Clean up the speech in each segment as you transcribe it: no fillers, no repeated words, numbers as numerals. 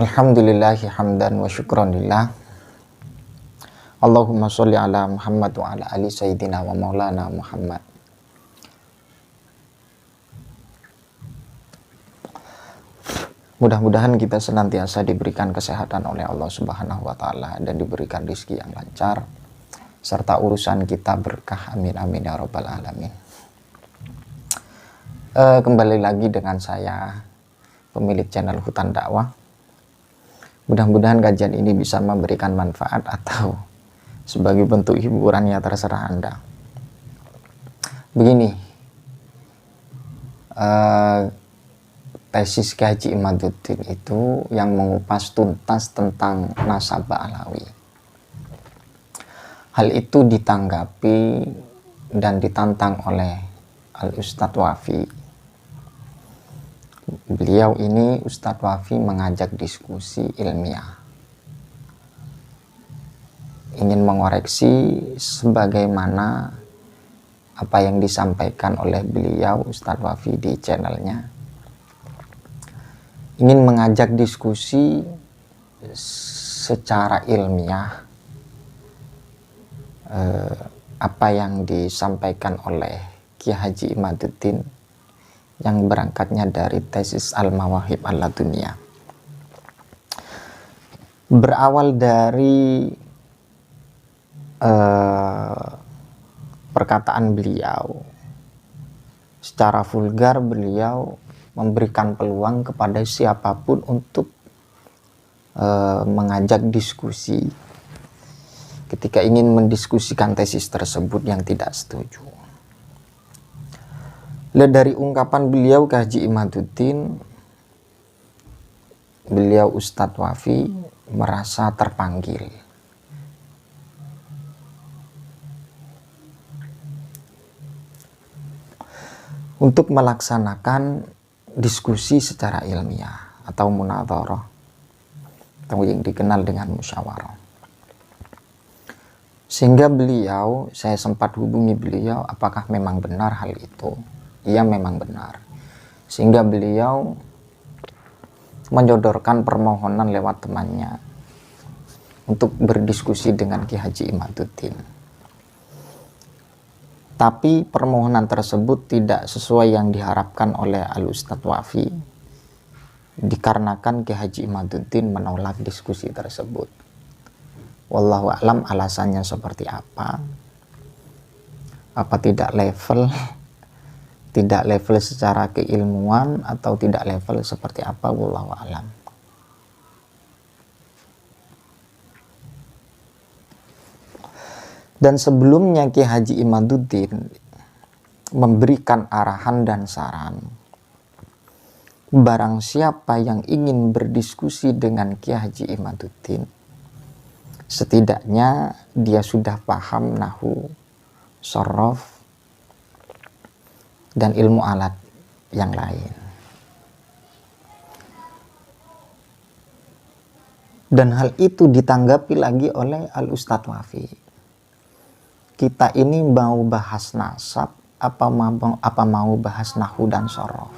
Alhamdulillahi hamdan wa syukran lillah. Allahumma sholli ala Muhammad wa ala ali sayyidina wa maulana Muhammad. Mudah-mudahan kita senantiasa diberikan kesehatan oleh Allah Subhanahu wa taala dan diberikan rezeki yang lancar serta urusan kita berkah, amin amin ya rabbal alamin. Kembali lagi dengan saya, pemilik channel Hutan Dakwah. Mudah-mudahan kajian ini bisa memberikan manfaat atau sebagai bentuk hiburan, ya terserah Anda. Begini, tesis Kiai Haji Imaduddin itu yang mengupas tuntas tentang nasabah Alawi. Hal itu ditanggapi dan ditantang oleh Al-Ustadz Wafi. Beliau ini, Ustadz Wafi, mengajak diskusi ilmiah, ingin mengoreksi sebagaimana apa yang disampaikan oleh beliau Ustadz Wafi di channelnya, ingin mengajak diskusi secara ilmiah apa yang disampaikan oleh Kiai Haji Imaduddin yang berangkatnya dari tesis Al-Mawahib Al-Laduniyah. Berawal dari perkataan beliau, secara vulgar beliau memberikan peluang kepada siapapun untuk mengajak diskusi ketika ingin mendiskusikan tesis tersebut yang tidak setuju. Dari ungkapan beliau Kiai Haji Imaduddin, beliau Ustadz Wafi merasa terpanggil untuk melaksanakan diskusi secara ilmiah atau munadharah, atau yang dikenal dengan musyawarah. Sehingga beliau, saya sempat hubungi beliau, apakah memang benar hal itu? Iya, memang benar. Sehingga beliau menyodorkan permohonan lewat temannya untuk berdiskusi dengan Kiai Haji Imaduddin. Tapi permohonan tersebut tidak sesuai yang diharapkan oleh Al-Ustadz Wafi, dikarenakan Kiai Haji Imaduddin menolak diskusi tersebut. Wallahu a'lam alasannya seperti apa. Apa tidak level secara keilmuan atau tidak level seperti apa, wallahu a'lam. Dan sebelumnya Kiai Haji Imaduddin memberikan arahan dan saran, barang siapa yang ingin berdiskusi dengan Kiai Haji Imaduddin, setidaknya dia sudah paham nahwu, shorof, dan ilmu alat yang lain. Dan hal itu ditanggapi lagi oleh Al-Ustadz Wafi. Kita ini mau bahas nasab, apa mau bahas nahwu dan shorof?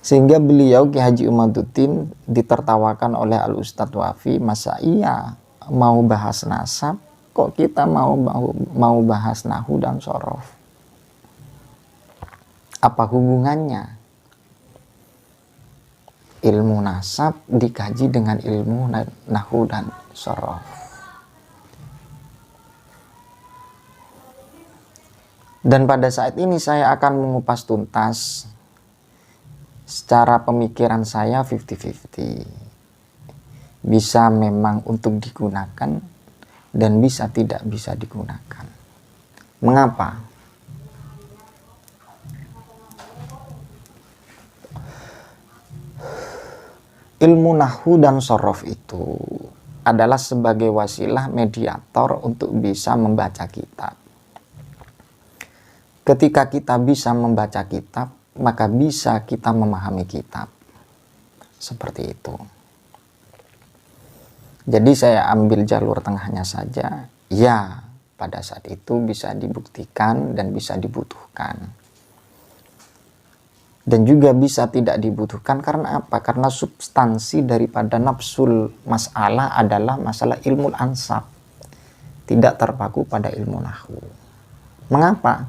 Sehingga beliau Kiai Haji Imaduddin ditertawakan oleh Al-Ustadz Wafi, masa iya mau bahas nasab, kok kita mau bahas nahwu dan shorof? Apa hubungannya ilmu nasab dikaji dengan ilmu nahwu dan shorof? Dan pada saat ini saya akan mengupas tuntas secara pemikiran saya 50-50. Bisa memang untuk digunakan dan bisa tidak bisa digunakan. Mengapa? Ilmu nahwu dan shorof itu adalah sebagai wasilah mediator untuk bisa membaca kitab. Ketika kita bisa membaca kitab, maka bisa kita memahami kitab. Seperti itu. Jadi saya ambil jalur tengahnya saja. Ya, pada saat itu bisa dibuktikan dan bisa dibutuhkan. Dan juga bisa tidak dibutuhkan karena apa? Karena substansi daripada nafsul masalah adalah masalah ilmu ansab, tidak terpaku pada ilmu nahwu. Mengapa?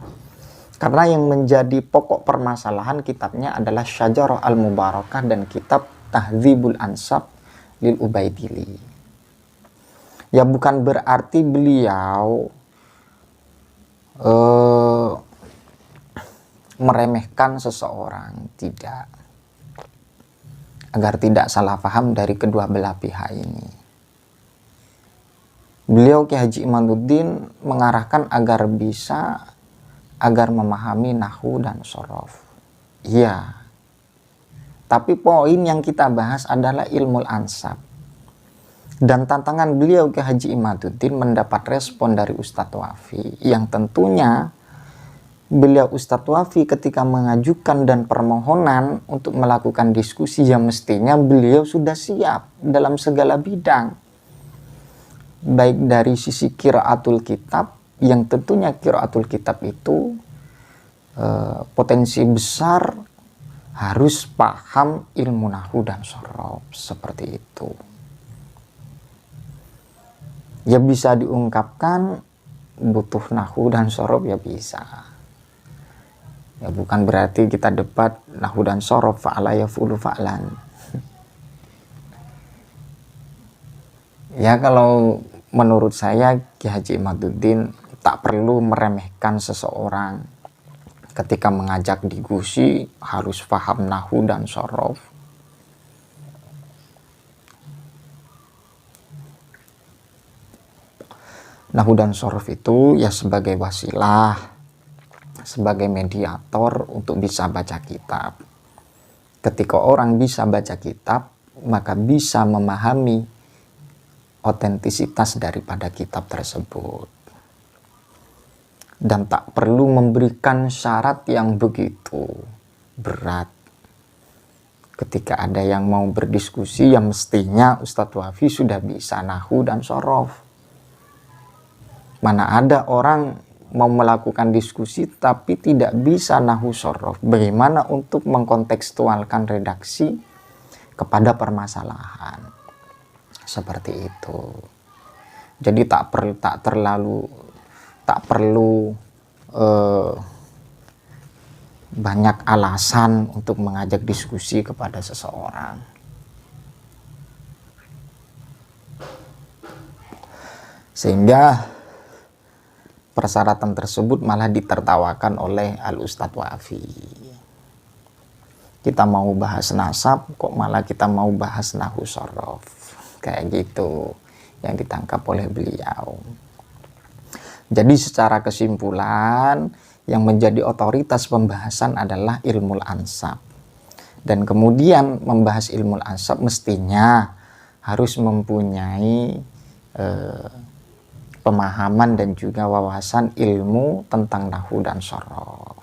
Karena yang menjadi pokok permasalahan kitabnya adalah Syajarah al-Mubarakah dan kitab Tahdzibul Ansab lil Ubaidili. Ya bukan berarti beliau meremehkan seseorang, tidak. Agar tidak salah paham dari kedua belah pihak ini. Beliau Ki Haji Imaduddin mengarahkan agar memahami nahwu dan shorof. Iya. Tapi poin yang kita bahas adalah ilmu ansab. Dan tantangan beliau Ki Haji Imaduddin mendapat respon dari Ustadz Wafi yang tentunya beliau Ustadz Wafi ketika mengajukan dan permohonan untuk melakukan diskusi yang mestinya beliau sudah siap dalam segala bidang. Baik dari sisi qiraatul kitab, yang tentunya qiraatul kitab itu potensi besar harus paham ilmu nahwu dan shorof, seperti itu. Ya bisa diungkapkan butuh nahwu dan shorof, ya bisa. Ya bukan berarti kita debat nahwu dan shorof fa'ala yaf'ulu fa'lan. Ya kalau menurut saya Ki Haji Imaduddin tak perlu meremehkan seseorang ketika mengajak diskusi harus paham nahwu dan shorof. Nahwu dan shorof itu ya sebagai wasilah, sebagai mediator untuk bisa baca kitab. Ketika orang bisa baca kitab, maka bisa memahami otentisitas daripada kitab tersebut. Dan tak perlu memberikan syarat yang begitu berat. Ketika ada yang mau berdiskusi, yang mestinya Ustadz Wafi sudah bisa nahwu dan shorof. Mana ada orang mau melakukan diskusi tapi tidak bisa nahwu shorof. Bagaimana untuk mengkontekstualkan redaksi kepada permasalahan seperti itu. Jadi tak perlu banyak alasan untuk mengajak diskusi kepada seseorang. Sehingga persyaratan tersebut malah ditertawakan oleh Al-Ustadz Wafi. Kita mau bahas nasab, kok malah kita mau bahas nahwu shorof. Kayak gitu yang ditangkap oleh beliau. Jadi secara kesimpulan, yang menjadi otoritas pembahasan adalah ilmu ansab. Dan kemudian membahas ilmu ansab mestinya harus mempunyai pemahaman dan juga wawasan ilmu tentang nahwu dan shorof.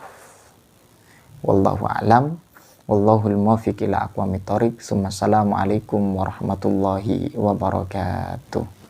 Wallahu a'lam. Wallahul muwaffiq ila aqwamit thoriq. Assalamualaikum warahmatullahi wabarakatuh.